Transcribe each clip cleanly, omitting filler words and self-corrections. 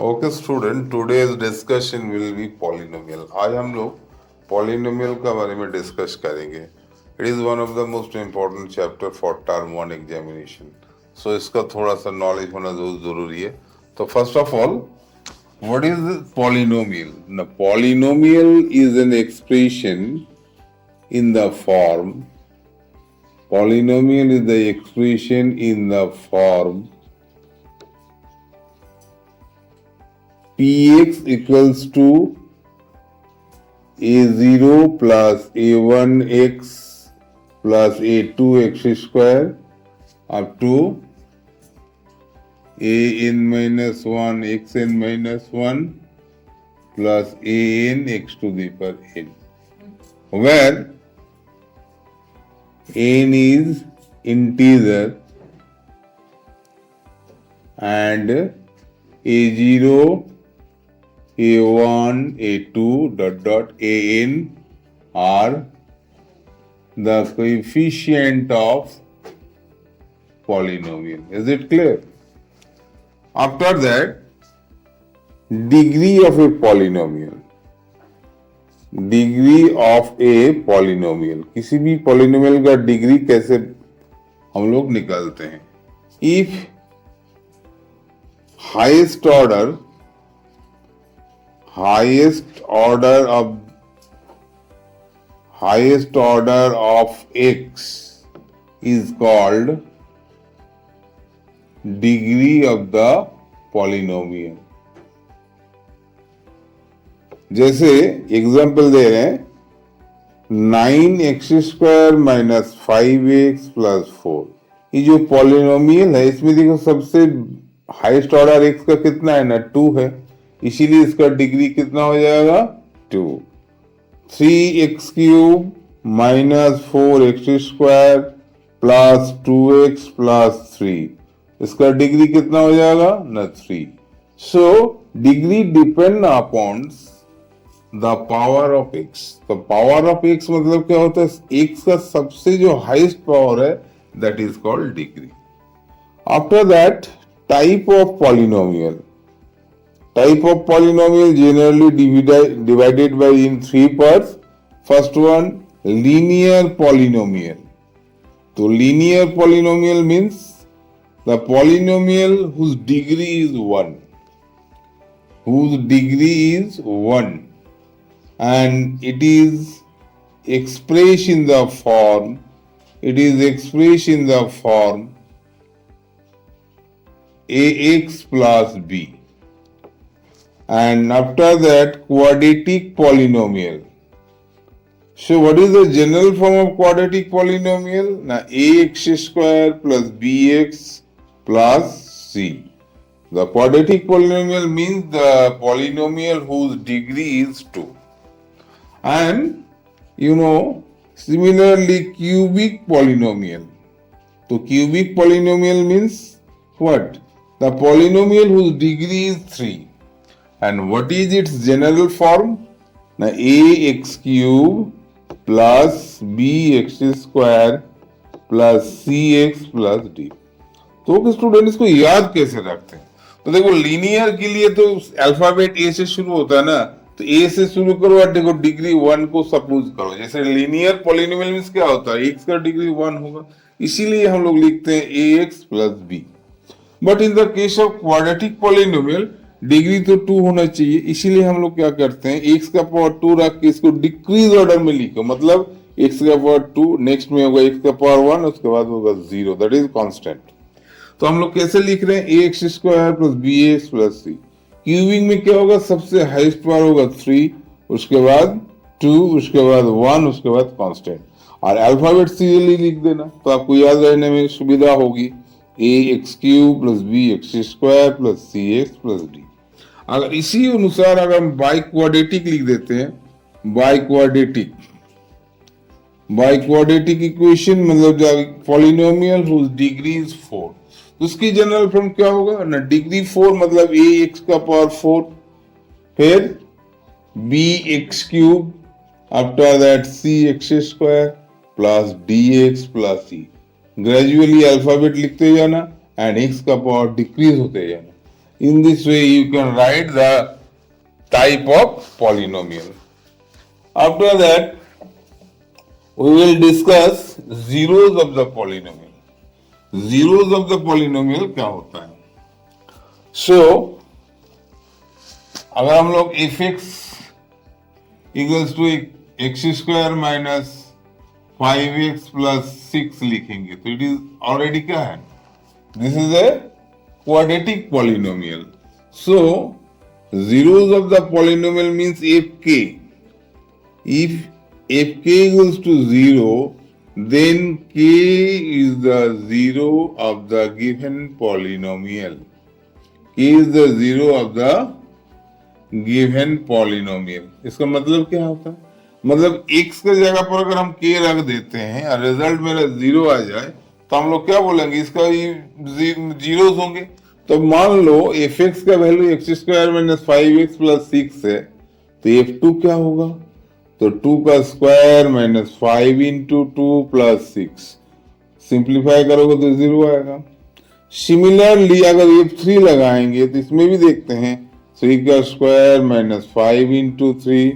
Okay student, today's discussion will be polynomial. आज हम लोग पॉलिनोमियल का बारे में डिस्कस करेंगे। It is one of the most important chapter for term one examination, so इसका थोड़ा सा नॉलेज होना ज़रूरी है। तो first of all, what is polynomial? ना, polynomial is an expression in the form, polynomial is the expression in the form px equals to a0 plus a1x plus a2x square up to an minus 1 xn minus 1 plus an x to the power n, where n is integer and a0 a1 a2 an are the coefficient of polynomial. Is it clear? After that, degree of a polynomial. Degree of a polynomial, किसी भी polynomial का degree कैसे हम लोग निकालते हैं? If highest order of x is called degree of the polynomial. जैसे example दे रहे हैं 9x square minus 5x plus 4। ये जो पॉलिनोमियल है इसमें देखो सबसे हाईएस्ट ऑर्डर x का कितना है ना, 2 है, इसीलिए इसका डिग्री कितना हो जाएगा, 2। 3x cube minus 4x square plus 2x plus 3, इसका डिग्री कितना हो जाएगा ना, 3। So degree depend upon the power of x। तो पावर ऑफ x मतलब क्या होता है, x का सबसे जो हाईएस्ट पावर है that is called degree. After that, type of polynomial. Type of polynomial generally divided by in 3 parts. First one, linear polynomial. So linear polynomial means the polynomial whose degree is 1. Whose degree is 1. And it is expressed in the form. It is expressed in the form ax plus b. And after that, quadratic polynomial. So what is the general form of quadratic polynomial? Now ax square plus bx plus c. The quadratic polynomial means the polynomial whose degree is 2. And similarly cubic polynomial. So cubic polynomial means what? The polynomial whose degree is 3. And what is its general form? Now ax cube plus bx square plus cx plus d. तो student इसको याद कैसे रखते हैं? तो देखो, linear के लिए तो अल्फाबेट ए से शुरू होता है ना, तो ए से शुरू करो और देखो डिग्री 1 को सपोज करो। जैसे लीनियर पॉलिनोमियल मींस क्या होता है, x का डिग्री 1 होगा, इसीलिए हम लोग लिखते हैं ax plus b। But in the case of quadratic polynomial degree तो 2 होना चाहिए, इसीलिए हम लोग क्या करते हैं, x का पावर 2 रख के इसको डिक्रीज ऑर्डर में लिखो। मतलब x का पावर 2, नेक्स्ट में होगा x का पावर 1, उसके बाद होगा 0, दैट इज कांस्टेंट। तो हम लोग कैसे लिख रहे हैं, ax square plus bx plus c। Cubing में क्या होगा, सबसे हाईएस्ट पावर होगा 3, उसके बाद 2, उसके बाद 1, उसके बाद कांस्टेंट। और अल्फाबेट सीरियली लिख देना तो आपको याद रहने में सुविधा होगी। ax cube plus bx square plus cx plus d। अगर इसी अनुसार अगर हम बाई क्वाड्रेटिक लिख देते हैं, बाई क्वाड्रेटिक इक्वेशन मतलब पॉलिनोमियल हुज डिग्री इज 4, तो उसकी जनरल फॉर्म क्या होगा ना, डिग्री 4 मतलब ax का पावर 4, फिर bx cube, after that cx square plus dx plus c। Gradually alphabet लिखते जाना एंड x का पावर डिक्रीज होते जाना। In this way, you can write the type of polynomial. After that, we will discuss zeros of the polynomial. Zeros of the polynomial क्या होता है? So, अगर हम लोग fx equals to x square minus 5x plus 6 लिखेंगे तो it is already क्या है? This is a quadratic polynomial. So, zeros of the polynomial means fk. If fk equals to 0, then k is the zero of the given polynomial. K is the zero of the given polynomial. इसका मतलब क्या होता है? मतलब x के जगह पर अगर हम k रख देते हैं और रिजल्ट मेरा 0 आ जाए तो हम लोग क्या बोलेंगे? इसका जीरोस होंगे. तो मान लो fx का value x square minus 5x plus 6 है तो f2 क्या होगा? तो 2 का square minus 5 into 2 plus 6 simplify करोगे तो 0 आएगा. सिमिलरली अगर f3 लगाएंगे तो इसमें भी देखते हैं 3 का square minus 5 into 3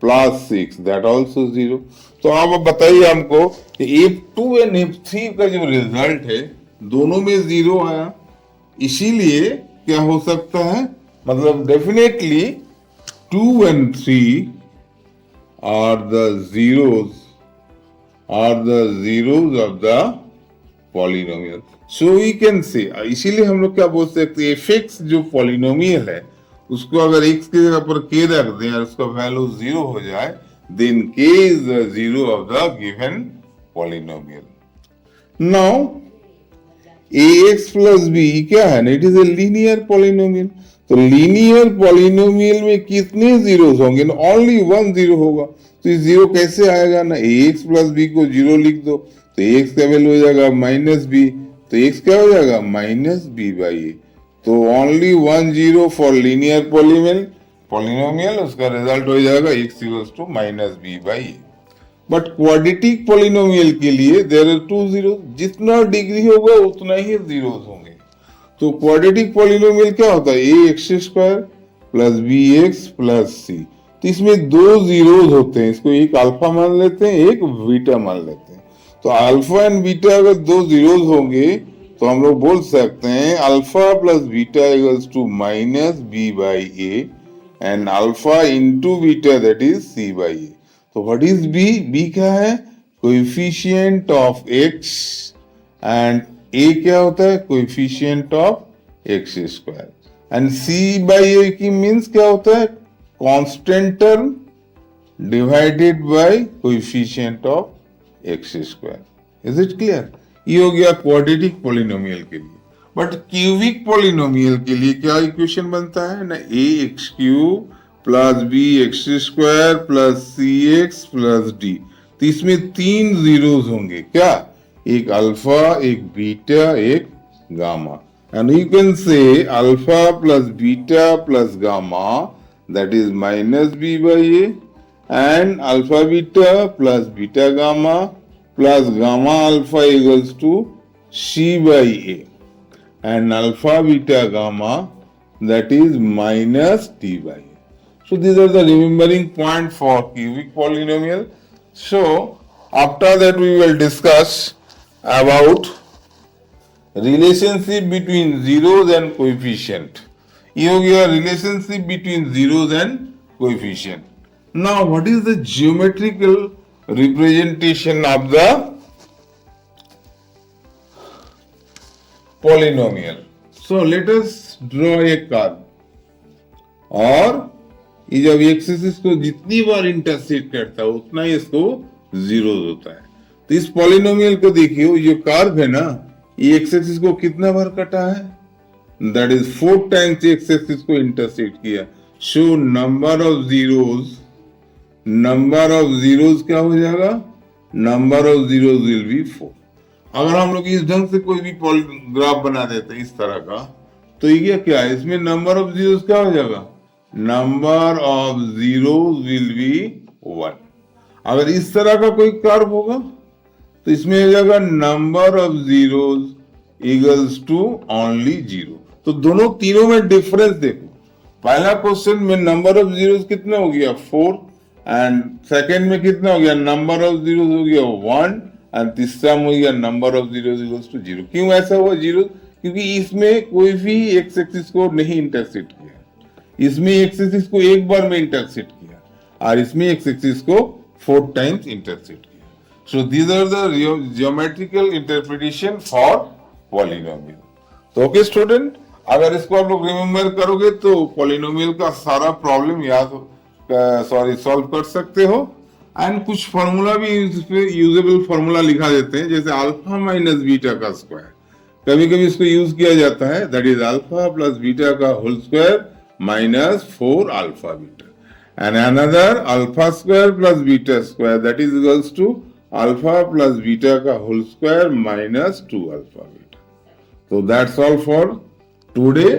plus 6 that also 0. तो आप बताइए हमको कि f2 एंड f3 का जो रिजल्ट है दोनों में 0 आया. इसीलिए क्या हो सकता है? मतलब definitely 2 and 3 are the zeros of the polynomial. So we can say, इसीलिए हम लोग क्या बोल सकते हैं? fx जो पॉलिनोमियल है उसको अगर x की जगह पर k रख दें और उसका वैल्यू 0 हो जाए then k is the zero of the given polynomial. Now ax plus b क्या है? It is a linear polynomial. तो लीनियर पॉलिनोमियल में कितने जीरोस होंगे? ओनली 1 जीरो होगा. तो ये जीरो कैसे आएगा? ना ax प्लस b को जीरो लिख दो तो ax का वैल्यू हो जाएगा माइनस b. तो x क्या हो जाएगा? Minus b by a. तो only 1 zero for linear polynomial उसका रिजल्ट हो जाएगा x equals to minus b by a. But quadratic polynomial के लिए देयर आर 2 जीरो. जितना डिग्री होगा उतना ही जीरोस होंगे. तो क्वाड्रेटिक पॉलिनोमियल क्या होता है? A X square plus B X plus C. तो इसमें 2 जीरोस होते हैं. इसको एक अल्फा मान लेते हैं, एक बीटा मान लेते हैं. तो अल्फा एंड बीटा अगर 2 जीरोस होंगे तो हम लोग बोल सकते हैं alpha plus beta equals to minus B by A and alpha into beta that is C by A. तो व्हाट इज बी? बी क्या है? Coefficient of X and A क्या होता है? Coefficient of X square. And C by A की means क्या होता है? Constant term divided by coefficient of X square. Is it clear? ये हो गया क्वाड्रेटिक पॉलिनोमियल के लिए. बट क्यूबिक पॉलिनोमियल के लिए क्या इक्वेशन बनता है? ना A X cube plus B X square plus C X plus D. तो इसमें 3 जीरोस होंगे. क्या? एक अल्फा, एक बीटा, एक gamma. And you can say alpha plus beta plus gamma that is minus B by A and alpha beta plus beta gamma plus gamma alpha equals to c by A and alpha beta gamma that is minus t by a. So these are the remembering point for cubic polynomial. So after that we will discuss about relationship between zeros and coefficient. ये हो गया relationship between zeros and coefficient. Now what is the geometrical representation of the polynomial? So let us draw a curve. और ये जब axis को जितनी बार intersect करता है उतना ही इसको जीरो होता है. तो इस पॉलिनोमियल को देखिए, ये कर्व है ना, ये एक्स एक्सिस को कितना बार कटा है? That is 4 times x axis को इंटरसेक्ट किया. सो नंबर ऑफ जीरोस क्या हो जाएगा? Number of zeros will be 4. अगर हम लोग इस ढंग से कोई भी ग्राफ बना देते हैं इस तरह का, तो ये क्या है? इसमें नंबर ऑफ जीरोस क्या हो जाएगा? Number of zeros will be 1. अगर इस तरह का कोई कर्व होगा तो इसमें हो जाएगा number of zeros equals to only 0. तो दोनों तीनों में डिफरेंस देखो। पहला क्वेश्चन में नंबर ऑफ जीरोस कितना हो गया 4 एंड सेकंड में कितना हो गया नंबर ऑफ जीरोस हो गया 1 एंड तीसरा में हो गया number of zeros equals to 0। क्यों ऐसा हुआ 0? क्योंकि इसमें कोई भी एक्स एक्सिस को नहीं इंटरसेक्ट किया, इसमें एक्स एक्सिस को एक बार में इंटरसेक्ट किया और इसमें एक्स एक्सिस को 4 टाइम्स इंटरसेक्ट किया। So these are the geometrical interpretation for polynomial. तो ओके स्टूडेंट, अगर इसको आप लोग रिमेम्बर करोगे तो पॉलिनोमियल का सारा प्रॉब्लम सॉल्व कर सकते हो। एंड कुछ फॉर्मूला भी यूजेबल फॉर्मूला लिखा देते हैं, जैसे अल्फा माइनस बीटा का स्क्वायर, कभी कभी इसको यूज किया जाता है, that is alpha plus beta का whole square minus 4 alpha beta, and another alpha square plus beta square that is equals to alpha plus beta का whole square minus 2 alpha beta. So that's all for today.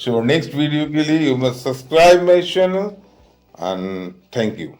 So next video के लिए you must subscribe my channel and thank you.